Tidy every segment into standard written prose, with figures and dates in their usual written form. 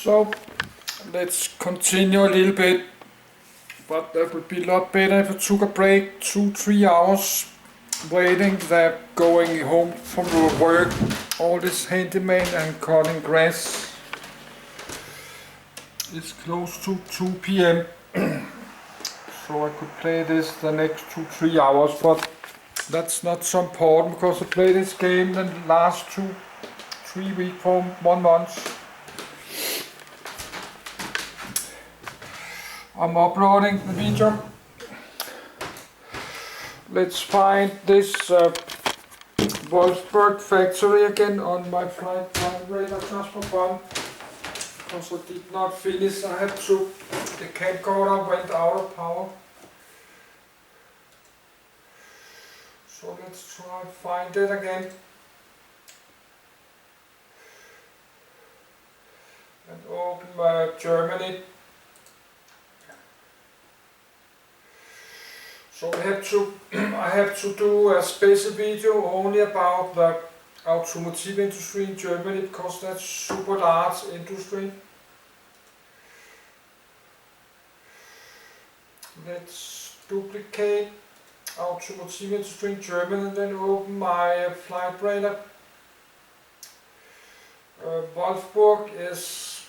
So let's continue a little bit, but that would be a lot better if I took a break, 2-3 hours waiting than going home from work, all this handyman and cutting grass. It's close to 2 p.m. so I could play this the next 2-3 hours, but that's not so important because I play this game the last 2-3 weeks for 1 month. I'm uploading the video. Let's find this Wolfsburg factory again on my flight radar just for fun. Because I did not finish, I had to, the camcorder went out of power. So let's try and find it again. And open Germany. So I have to do a special video only about the automotive industry in Germany because that's super large industry. Let's duplicate automotive industry in Germany and then open my flight radar. Wolfsburg is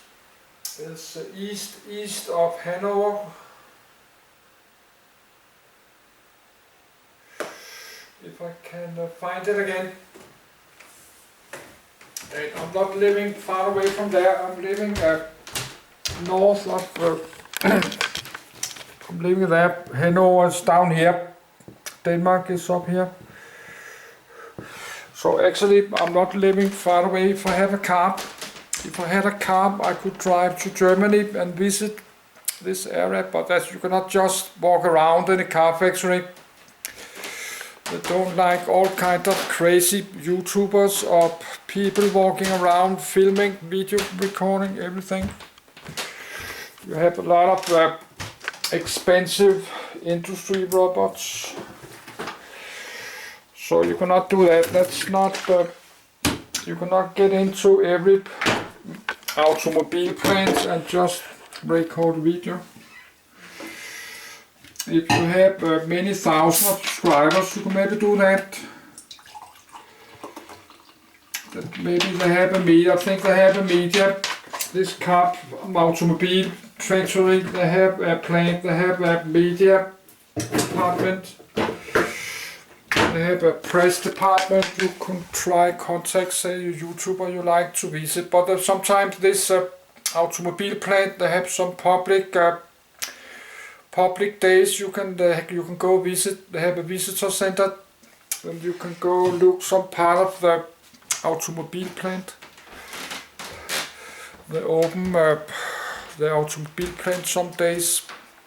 east of Hanover. If I can find it again. And I'm not living far away from there. I'm living north of. I'm living there. Hanover is down here. Denmark is up here. So actually, I'm not living far away. If I had a car, I could drive to Germany and visit this area. But as you cannot just walk around in a car factory. They don't like all kind of crazy YouTubers or people walking around filming, video recording, everything. You have a lot of expensive industry robots. So you cannot do that. That's not, you cannot get into every automobile plant and just record video. If you have many thousand subscribers, you can maybe do that. Maybe they have a media, I think they have a media, this car automobile factory, they have a plant, they have a media department, they have a press department, you can try contact, say, a YouTuber you like to visit, but sometimes this automobile plant, they have some public days you can go visit. They have a visitor center and you can go look some part of the automobile plant. They open the automobile plant some days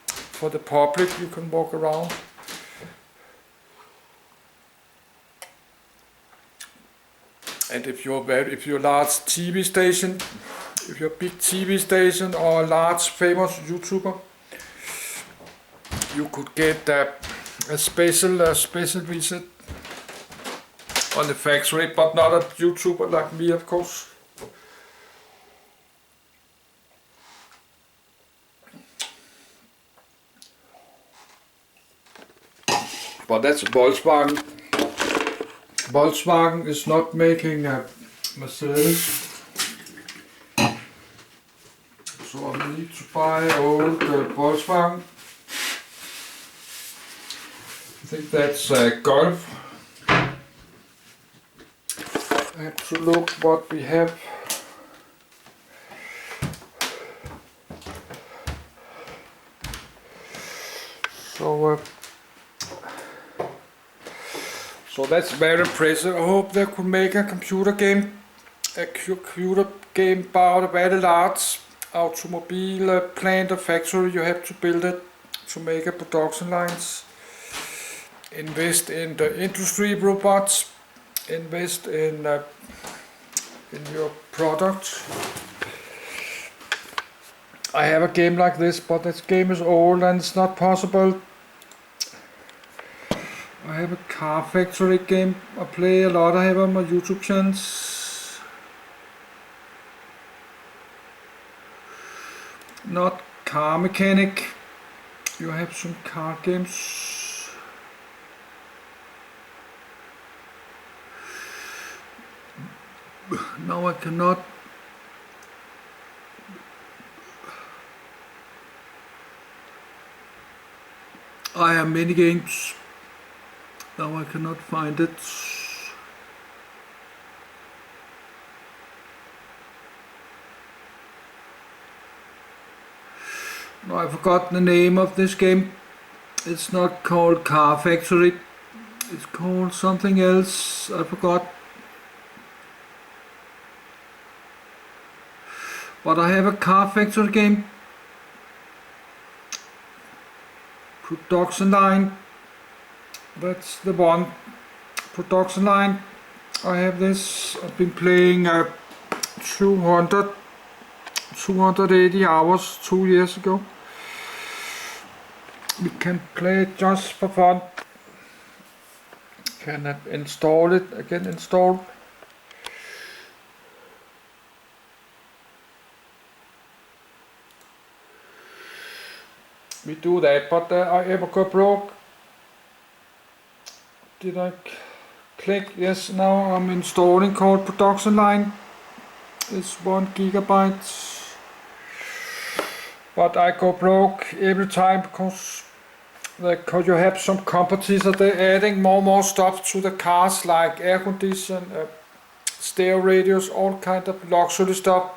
for the public. You can walk around. And if you're a large TV station, if you're a big TV station or a large famous YouTuber, you could get a special visit on the factory, but not a YouTuber like me, of course. But that's Volkswagen. Volkswagen is not making a Mercedes. So I need to buy old Volkswagen. I think that's Golf. I have to look what we have. So that's very impressive. I hope they could make a computer game about a very large automobile plant or factory. You have to build it to make a production lines. Invest in the industry robots, invest in your product. I have a game like this, but this game is old and it's not possible. I have a car factory game I play a lot. I have on my YouTube channels. not car mechanic. You have some car games. No, I cannot. I have many games. Now I cannot find it. No, I forgot the name of this game. It's not called Car Factory. It's called something else. I forgot. But I have a Car Factory game. Production line. That's the one. Production line. I have this. I've been playing 280 hours 2 years ago. We can play it just for fun. Can I install it again? Install. We do that, but I ever got broke. Did I click? Yes, now I'm installing called production line. It's 1 gigabyte. But I go broke every time because you have some companies that they're adding more stuff to the cars, like air condition, stereo radios, all kind of luxury stuff.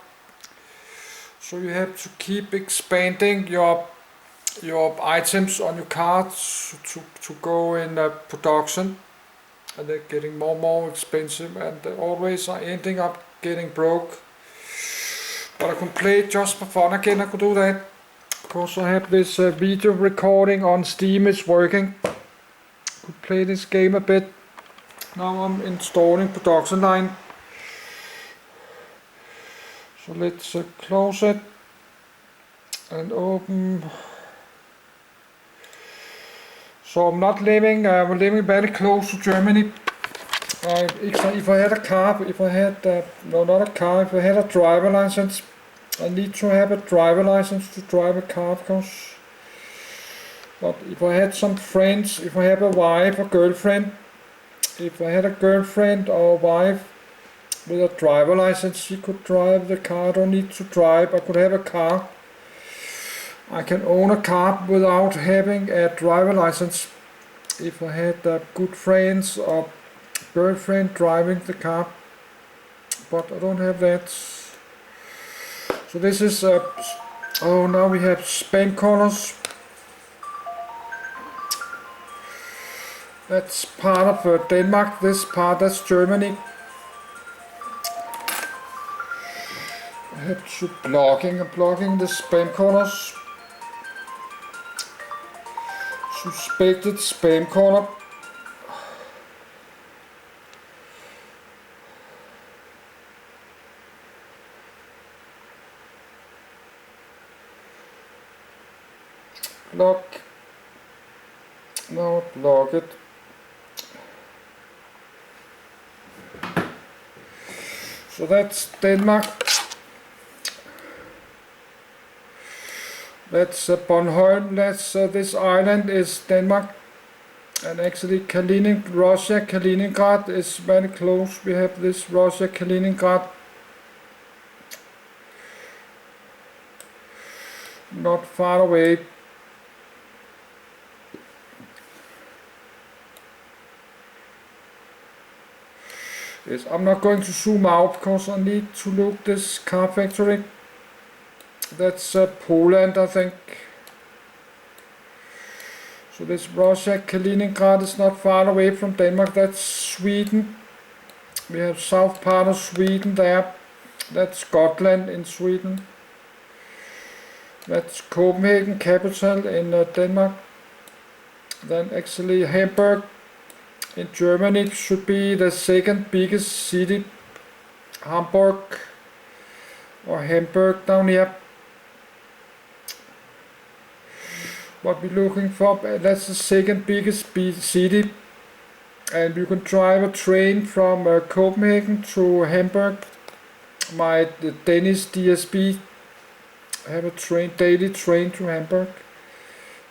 So you have to keep expanding your items on your cars to go in production, and they're getting more expensive, and always are ending up getting broke. But I can play it just for fun again. I could do that because I have this video recording on Steam. It's working. Could play this game a bit. Now I'm installing production line. So let's close it and open. So I'm living very close to Germany. If I had a car, if I had a driver license, I need to have a driver license to drive a car, because. But if I had some friends, if I have a wife or girlfriend, if I had a girlfriend or wife with a driver license, she could drive the car. I don't need to drive. I could have a car. I can own a car without having a driver license. If I had good friends or girlfriend driving the car, but I don't have that. So this is now we have spam colors. That's part of Denmark. This part, that's Germany. I have to blocking the spam colors. Suspected spam caller. Block. Now block it. So that's Denmark. That's Bornholm. That's this island is Denmark, and actually Russia, Kaliningrad is very close. We have this Russia, Kaliningrad, not far away. Yes, I'm not going to zoom out because I need to look this car factory. That's Poland, I think. So this Russia, Kaliningrad is not far away from Denmark. That's Sweden. We have south part of Sweden there. That's Scotland in Sweden. That's Copenhagen, capital in Denmark. Then actually Hamburg in Germany should be the second biggest city. Hamburg or Hamburg down here. What we're looking for, that's the second biggest city, and you can drive a train from Copenhagen to Hamburg. My Danish DSB have a daily train to Hamburg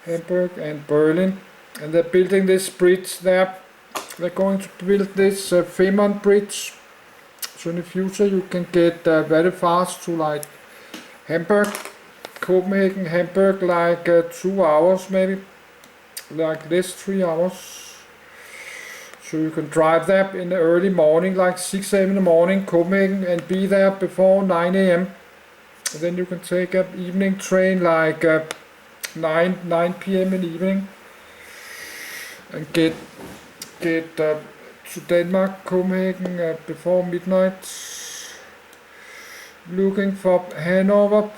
and Berlin, and they're building this bridge there. They're going to build this Fehmarn Bridge, so in the future you can get very fast to like Hamburg, Copenhagen, Hamburg, like 2 hours maybe, like this 3 hours. So you can drive there in the early morning, like 6 a.m. in the morning, Copenhagen, and be there before 9 a.m. Then you can take an evening train like 9 p.m. in the evening and get to Denmark, Copenhagen before midnight. Looking for Hanover,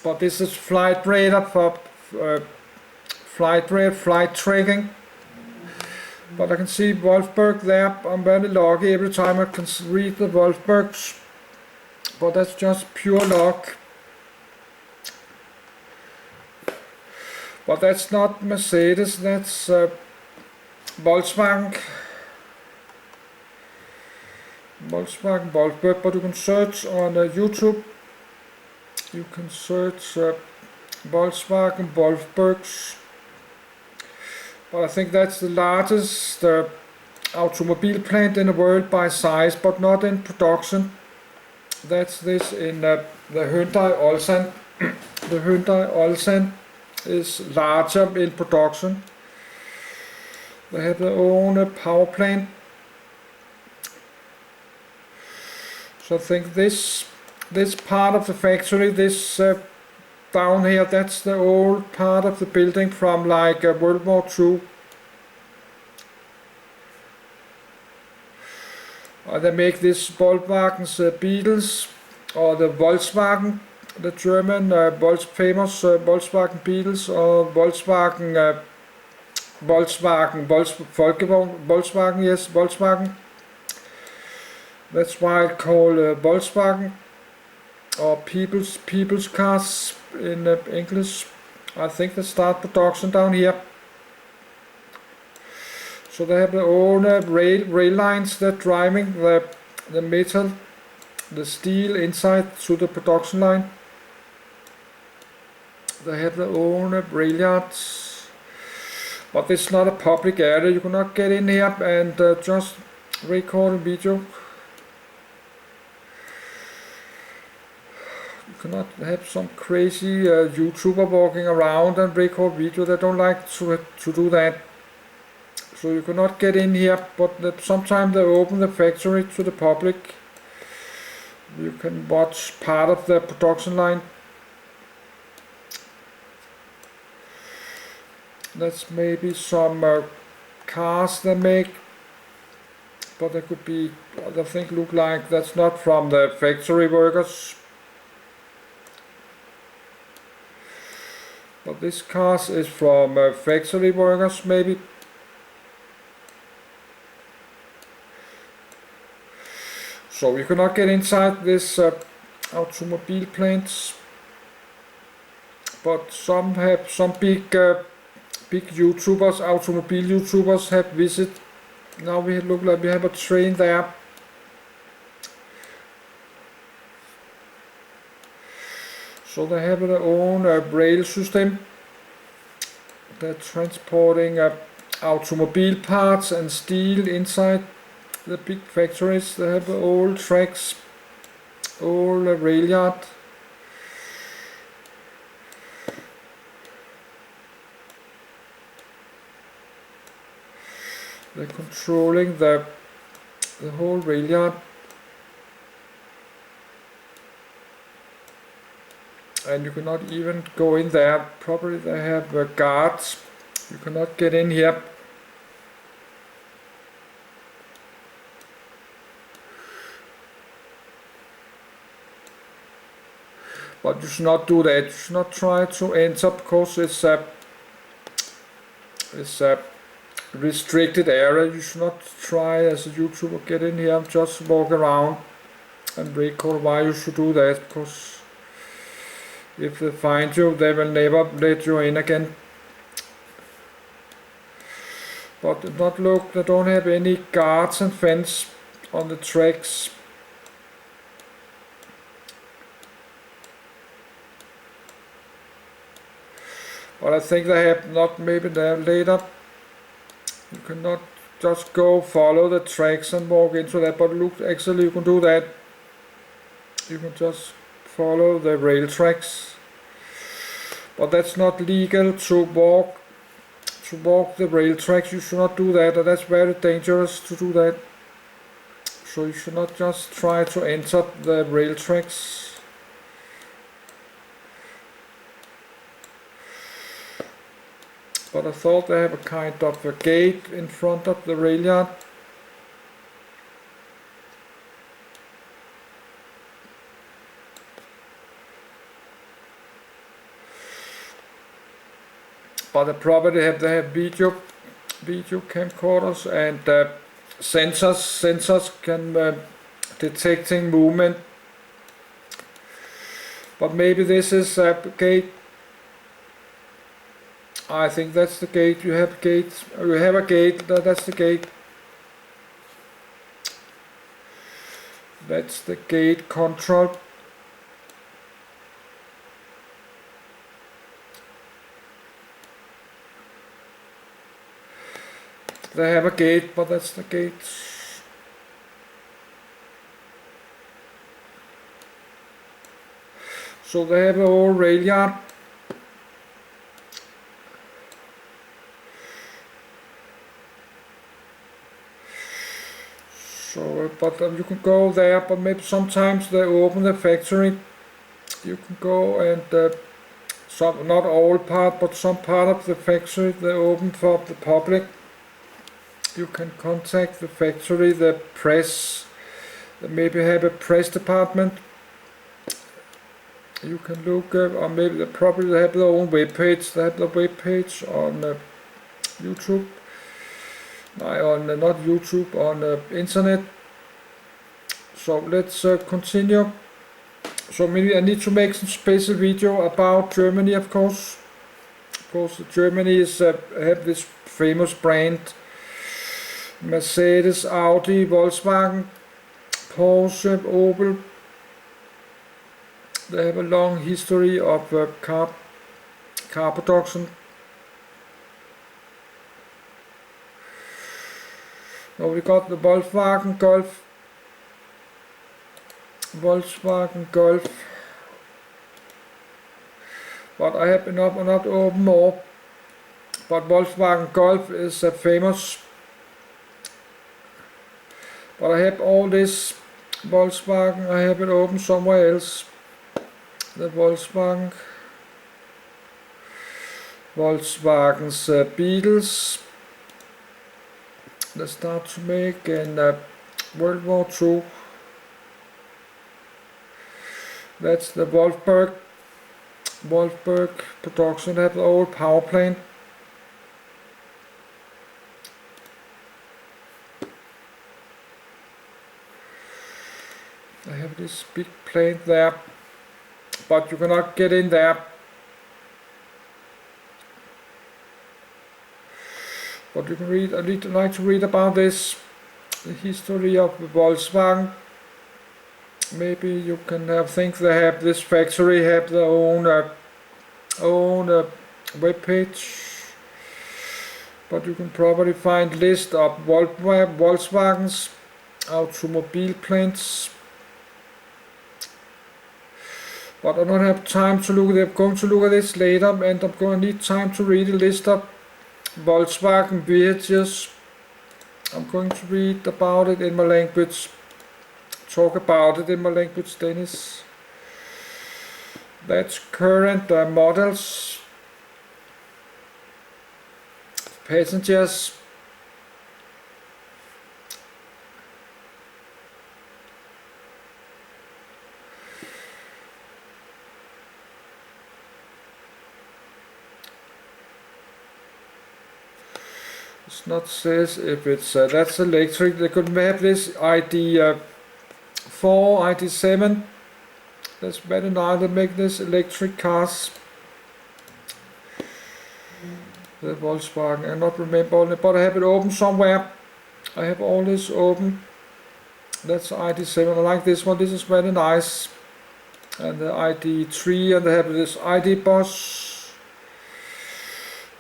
but this is flight radar for flight tracking. But I can see Wolfsburg there. I'm very lucky every time I can read the Wolfsburgs, but that's just pure luck. But that's not Mercedes, that's Volkswagen, Wolfsburg. But you can search on YouTube. You can search Volkswagen Wolfsburgs. But I think that's the largest automobile plant in the world by size, but not in production. That's this in the Hyundai Ulsan. The Hyundai Ulsan is larger in production. They have their own power plant. So I think this part of the factory, this down here, that's the old part of the building from like World War II. They make this Volkswagen's Beetles, or the Volkswagen, the German famous Volkswagen Beetles, or Volkswagen, Volkswagen, yes, Volkswagen. That's why it's called Volkswagen, or people's cars in English. I think they start production down here. So they have their own rail lines. They're driving the metal, the steel inside to the production line. They have their own rail yards. But this is not a public area. You cannot get in here and just record a video. Cannot have some crazy YouTuber walking around and record video. They don't like to do that. So you cannot get in here, but sometimes they open the factory to the public. You can watch part of the production line. That's maybe some cars they make, but they could be, I think, look like that's not from the factory workers. But this car is from factory workers, maybe. So you cannot get inside this automobile plants. But some big YouTubers, automobile YouTubers have visited. Now we look like we have a train there. So they have their own rail system. They're transporting automobile parts and steel inside the big factories. They have old tracks, old rail yard. They're controlling the whole rail yard. And you cannot even go in there. Probably they have guards. You cannot get in here. But you should not do that. You should not try to enter, because it's a restricted area. You should not try as a YouTuber get in here and just walk around and record. Why you should do that? Because if they find you, they will never let you in again. But not look, they don't have any guards and fence on the tracks. But I think they have not, maybe there later. You cannot just go follow the tracks and walk into that, but look, actually you can do that. You can just follow the rail tracks. But that's not legal to walk the rail tracks. You should not do that, and that's very dangerous to do that. So you should not just try to enter the rail tracks. But I thought they have a kind of a gate in front of the rail yard. But the property they have video camcorders and sensors can detecting movement. But maybe this is a gate. I think that's the gate. You have gates. You have a gate. That's the gate. That's the gate control. They have a gate, but that's the gate. So they have a whole rail yard. So, but you can go there, but maybe sometimes they open the factory. You can go and some, not all part, but some part of the factory they open for the public. You can contact the factory, the press. They maybe have a press department. You can look or maybe they probably have their own web page. They have the web page on YouTube. On not YouTube, on internet. So let's continue. So maybe I need to make some special video about Germany, of course. Of course, Germany is have this famous brand. Mercedes, Audi, Volkswagen, Porsche, Opel. They have a long history of car production. Now we got the Volkswagen Golf. But I have not open more. But Volkswagen Golf is famous. But I have all this Volkswagen, I have it open somewhere else. The Volkswagen's Beetles. They start to make in World War II. That's the Wolfsburg production. They have the old power plant. I have this big plant there, but you cannot get in there. But you can read. I like to read about this, the history of the Volkswagen. Maybe you can think they have this factory have their own web page. But you can probably find list of Volkswagen's automobile plants. But I don't have time to look at it. I'm going to look at this later, and I'm going to need time to read a list of Volkswagen vehicles. I'm going to read about it in my language, talk about it in my language, Danish. That's current models, passengers, it's not says if it's that's electric. They could have this ID 4, ID 7. That's better now. They make this electric cars. The Volkswagen. I not remember, but I have it open somewhere. I have all this open. That's ID 7. I like this one. This is very nice. And the ID 3, and they have this ID bus.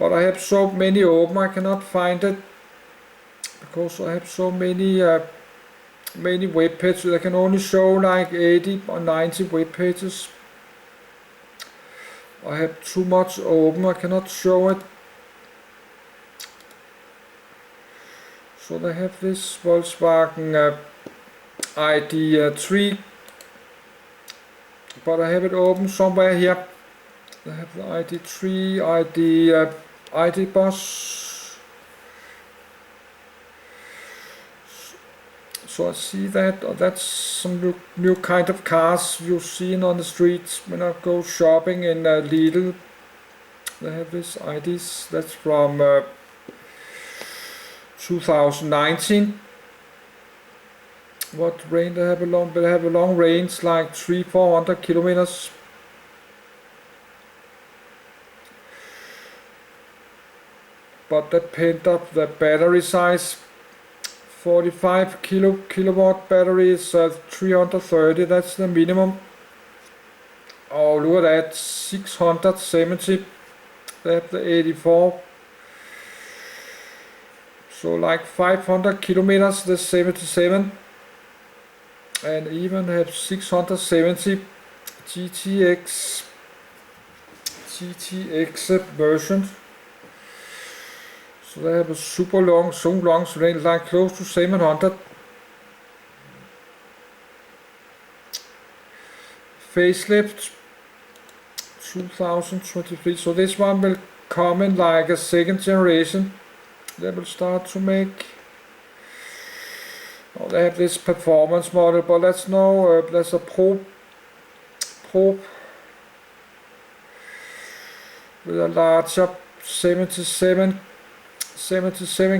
but I have so many open I cannot find it, because I have so many many web pages. I can only show like 80 or 90 web pages. I have too much open, I cannot show it. So they have this Volkswagen ID3, but I have it open somewhere here. They have the ID3, ID bus. So I see that, that's some new kind of cars you've seen on the streets when I go shopping in Lidl. They have this IDs, that's from 2019. What range they have along? They have a long range, like 300-400 kilometers. But that pinned up the battery size. 45 kilowatt battery is 330. That's the minimum. Oh, look at that, 670. They have the 84. So like 500 kilometers, the 77. And even have 670 GTX version. So they have a super long, so long range, like close to 700. Facelift 2023. So this one will come in like a second generation. They will start to make. Oh, they have this performance model, but that's no, that's a pro with a larger 77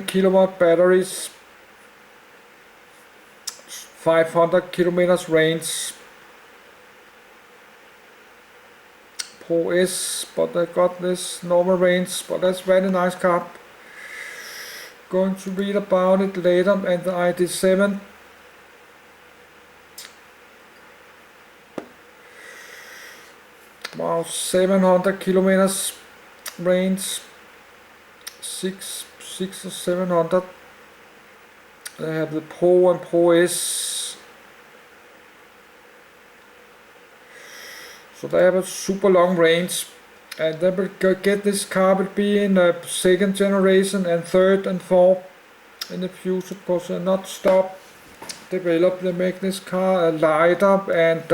kilowatt batteries, 500 kilometers range. Pro S, but I got this normal range, but that's very nice car. Going to read about it later. And the ID7, wow, 700 kilometers range, 6 or 700. They have the Pro and Pro S. So they have a super long range. And they will get this car will be in a second generation and third and fourth in the future, because they're not stop develop. They make this car lighter and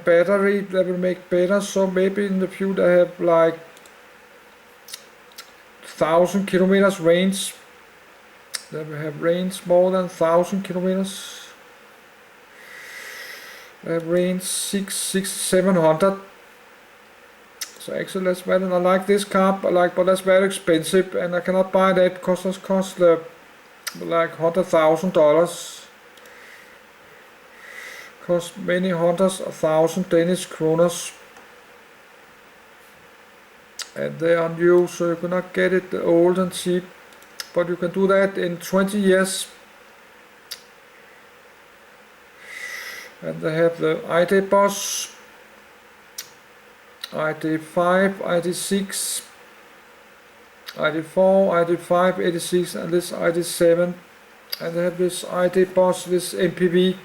battery they will make better. So maybe in the future they have like 1,000 kilometers range. They will have range more than 1,000 kilometers. Range 700. So actually that's better. I like this car, but that's very expensive, and I cannot buy that because it costs like $100,000. Cost many hundreds of thousand Danish kroners, and they are new, so you cannot get it old and cheap. But you can do that in 20 years. And they have the ID bus, ID5, ID6, ID4, ID5, 86, and this ID7. And they have this ID bus, this MPV.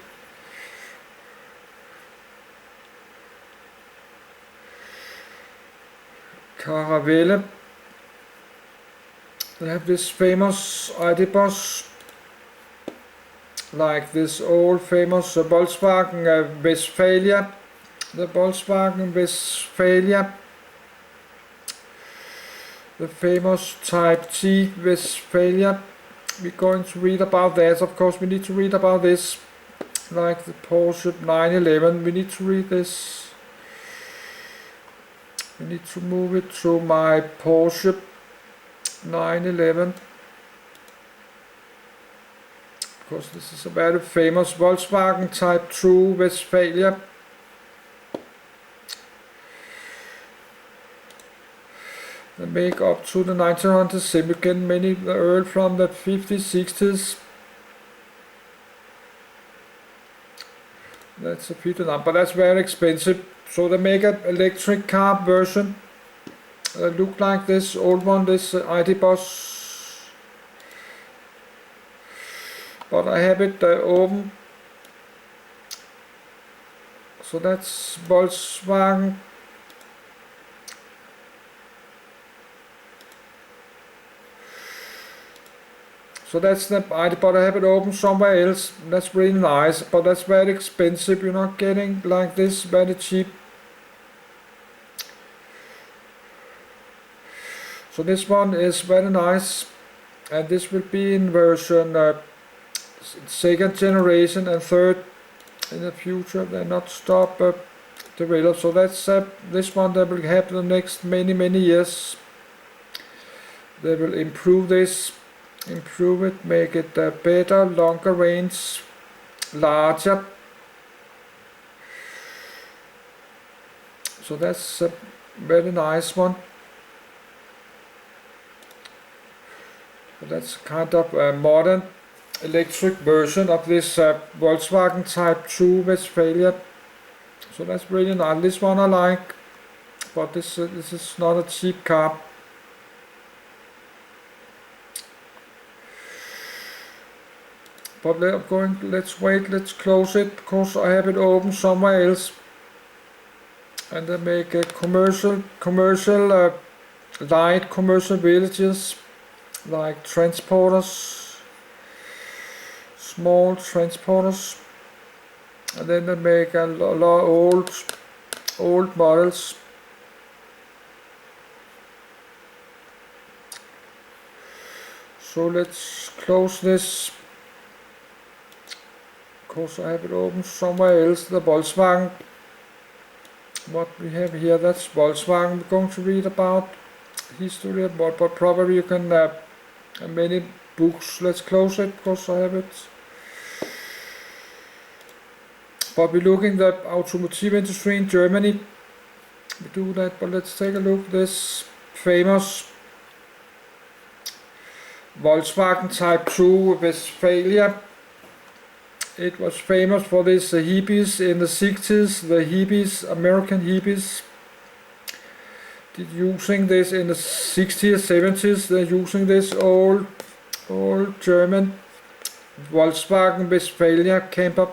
Caravelle. They have this famous ID bus, like this old famous Volkswagen Westphalia, the Volkswagen Westphalia, the famous Type T Westphalia. We're going to read about that. Of course we need to read about this, like the Porsche 911. We need to read this. We need to move it to my Porsche 911. Because this is a very famous Volkswagen Type 2 Westphalia. They make up to the 1900s, again many early from the 50s, 60s. That's a 59, but that's very expensive. So they make an electric car version. look like this old one, this ID bus, but I have it open. So that's Volkswagen. So that's the ID, but I have it open somewhere else. That's really nice, but that's very expensive. You're not getting like this very cheap. So this one is very nice, and this will be in version second generation and third in the future. They're not stop develop. So that's this one that will have the next many years. They will improve this, improve it, make it better, longer range, larger. So that's a very nice one. That's kind of a modern electric version of this Volkswagen Type 2 Westphalia. So that's really nice. This one I like, but this is not a cheap car. But let's wait, let's close it, because I have it open somewhere else. And they make a commercial light commercial villages, like transporters, small transporters, and then they make a lot of old models. So let's close this, because I have it open somewhere else. The Volkswagen, what we have here, that's Volkswagen. We're going to read about history, but probably you can many books. Let's close it, because I have it. But we're looking at the automotive industry in Germany. We do that, but let's take a look at this famous Volkswagen Type 2 Westphalia. It was famous for this hippies in the 60s, the hippies, American hippies, using this in the 60s, 70s. They're using this old German Volkswagen Westphalia camper.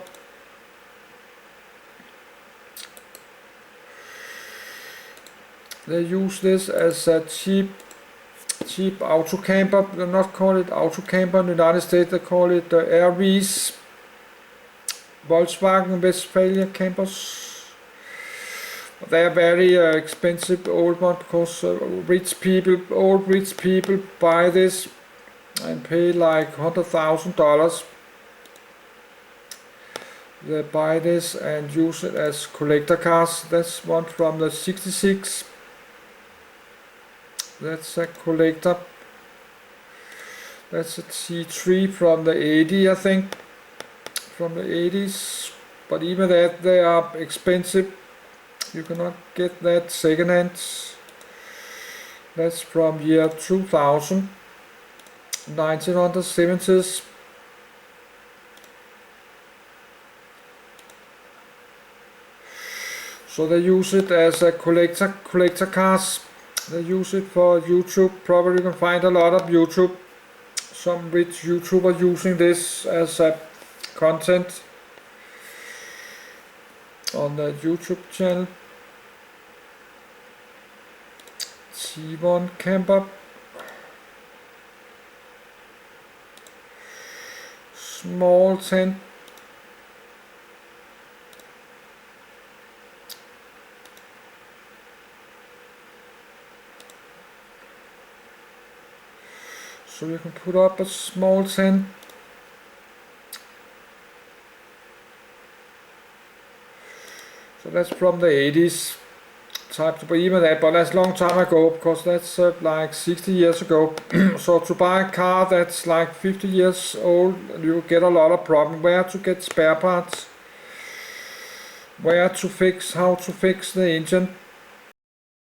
They use this as a cheap auto camper. They not call it auto camper in the United States. They call it RVs. Volkswagen Westphalia campers. They are very expensive old one, because old rich people buy this and pay like $100,000. They buy this and use it as collector cars. That's one from the 66. That's a collector. That's a T3 from the 80, I think. From the 80s, but even that, they are expensive. You cannot get that second hand. That's from year 2000, 1970s. So they use it as a collector cars. They use it for YouTube. Probably you can find a lot of YouTube. Some rich YouTuber using this as a content on the YouTube channel. T1 camper, small tent, so you can put up a small tent. So that's from the 80s type, but even that, but that's a long time ago, because that's like 60 years ago. So to buy a car that's like 50 years old, you get a lot of problem. Where to get spare parts, where to fix, how to fix the engine.